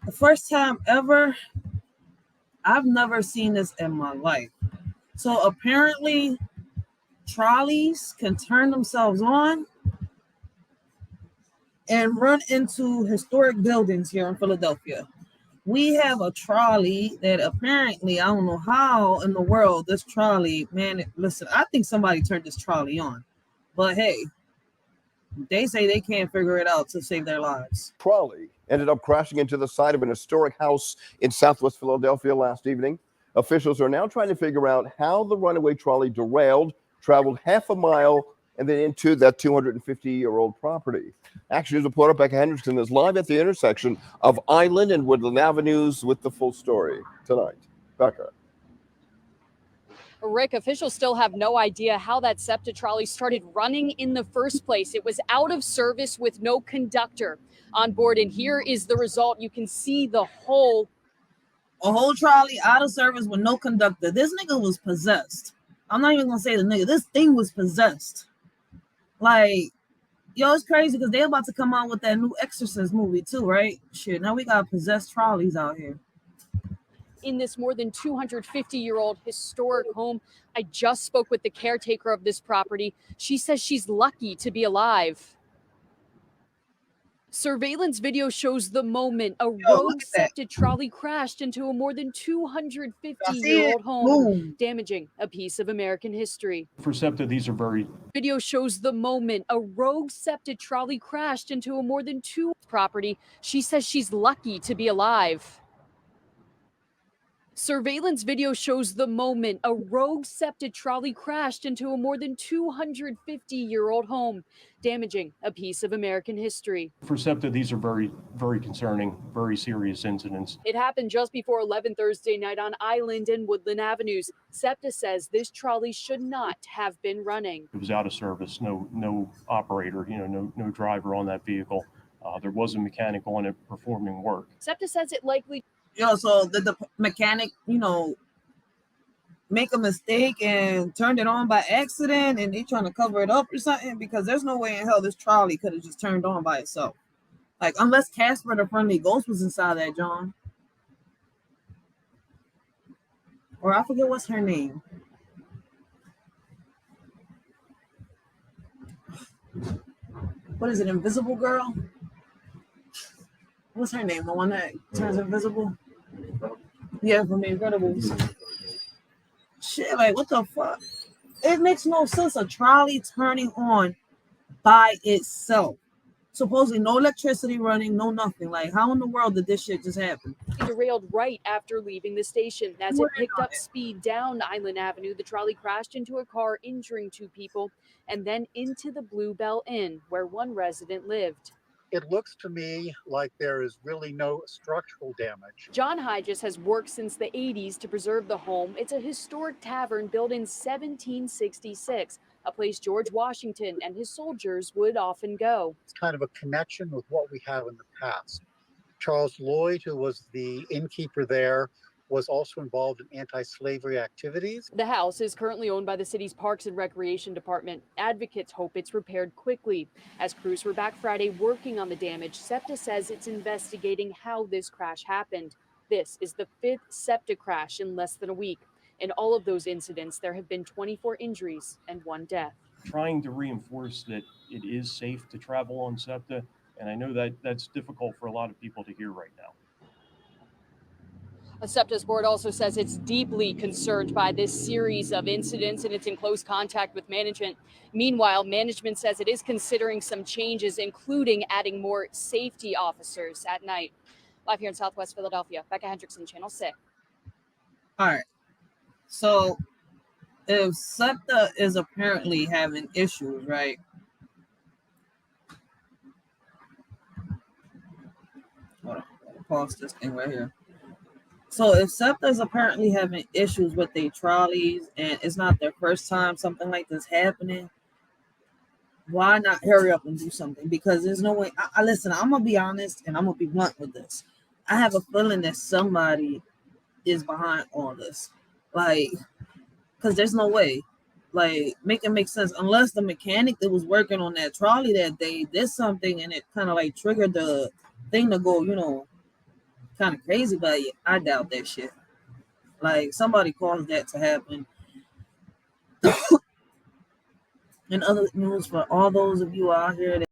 The first time ever, I've never seen this in my life. So apparently, trolleys can turn themselves on and run into historic buildings here in Philadelphia. We have a trolley that apparently, I don't know how in the world this trolley, man, listen, I think somebody turned this trolley on. But hey, they say they can't figure it out to save their lives. Trolley ended up crashing into the side of an historic house in Southwest Philadelphia last evening. Officials are now trying to figure out how the runaway trolley derailed, traveled half a mile, and then into that 250-year-old property. Action News reporter Becca Hendrickson is live at the intersection of Island and Woodland Avenues with the full story tonight. Becca. Rick, officials still have no idea how that SEPTA trolley started running in the first place. It was out of service with no conductor on board, and here is the result. You can see a whole trolley out of service with no conductor. This nigga was possessed. I'm not even gonna say the nigga. This thing was possessed. Like, yo, it's crazy because they're about to come out with that new Exorcist movie too, right? Shit, now we got possessed trolleys out here. In this more than 250-year-old historic home. I just spoke with the caretaker of this property. She says she's lucky to be alive. Surveillance video shows the moment a rogue SEPTA trolley crashed into a more than 250-year-old home, damaging a piece of American history. For SEPTA, these are very... Video shows the moment a rogue SEPTA trolley crashed into a more than property. She says she's lucky to be alive. Surveillance video shows the moment a rogue SEPTA trolley crashed into a more than 250-year-old home, damaging a piece of American history. For SEPTA, these are very, very concerning, very serious incidents. It happened just before 11 Thursday night on Island and Woodland Avenues. SEPTA says this trolley should not have been running. It was out of service, no operator, no driver on that vehicle. There was a mechanic on it performing work. SEPTA says it likely... So did the mechanic, make a mistake and turned it on by accident and they trying to cover it up or something? Because there's no way in hell this trolley could have just turned on by itself. Like, unless Casper the Friendly Ghost was inside that, John. Or I forget what's her name. What is it, Invisible Girl? What's her name? The one that turns invisible? Yeah, from The Incredibles. Shit, like, what the fuck? It makes no sense. A trolley turning on by itself. Supposedly no electricity running, no nothing. Like, how in the world did this shit just happen? It derailed right after leaving the station. As it picked up speed down Island Avenue, the trolley crashed into a car, injuring 2 people, and then into the Bluebell Inn, where one resident lived. It looks to me like there is really no structural damage. John Hyges has worked since the 80s to preserve the home. It's a historic tavern built in 1766, a place George Washington and his soldiers would often go. It's kind of a connection with what we have in the past. Charles Lloyd, who was the innkeeper there, was also involved in anti-slavery activities. The house is currently owned by the city's Parks and Recreation Department. Advocates hope it's repaired quickly. As crews were back Friday working on the damage, SEPTA says it's investigating how this crash happened. This is the 5th SEPTA crash in less than a week. In all of those incidents, there have been 24 injuries and 1 death. Trying to reinforce that it is safe to travel on SEPTA, and I know that that's difficult for a lot of people to hear right now. SEPTA's board also says it's deeply concerned by this series of incidents and it's in close contact with management. Meanwhile, management says it is considering some changes, including adding more safety officers at night. Live here in Southwest Philadelphia, Becca Hendrickson, Channel 6. All right. So if SEPTA is apparently having issues, right? Hold on. Pause this thing right here. So if SEPTA is apparently having issues with their trolleys and it's not their first time something like this happening, why not hurry up and do something? Because there's no way. Listen, I'm going to be honest and I'm going to be blunt with this. I have a feeling that somebody is behind all this. Like, because there's no way. Like, make it make sense. Unless the mechanic that was working on that trolley that day did something and it kind of like triggered the thing to go, kind of crazy, but I doubt that shit. Like somebody caused that to happen. And other news for all those of you out here that